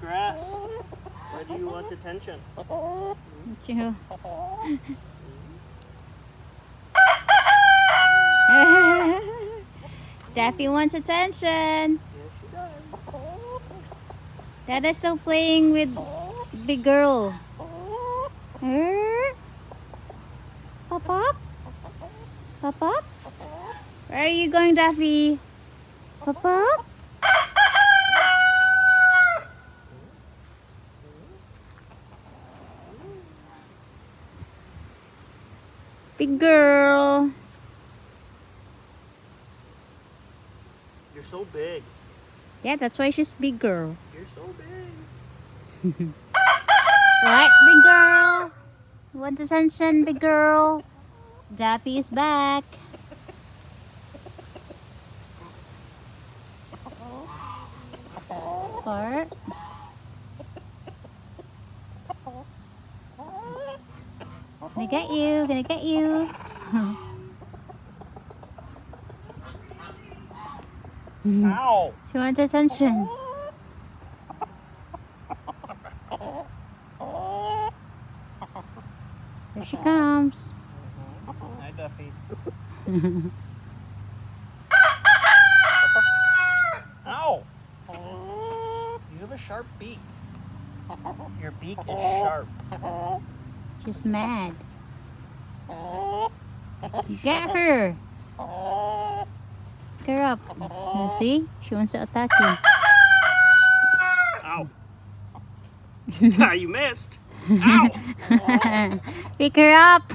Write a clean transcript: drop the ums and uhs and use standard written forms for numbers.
grass. Why do you want attention? You. Daffy wants attention. Yes, she does. Dada's still playing with big girl. Pop up? Pop up? Where are you going, Daffy? Pop up? Big girl. You're so big. Yeah, that's why she's big girl. You're so big. Right, big girl? You want attention, big girl? Daffy is back. Bart. Gonna get you, gonna get you. Ow! She wants attention. Here she comes. Hi, Duffy. Ow! You have a sharp beak. Your beak is sharp. She's mad. Get her. Pick her up. You see? She wants to attack you. Ow! Ah, you missed. Ow! Pick her up.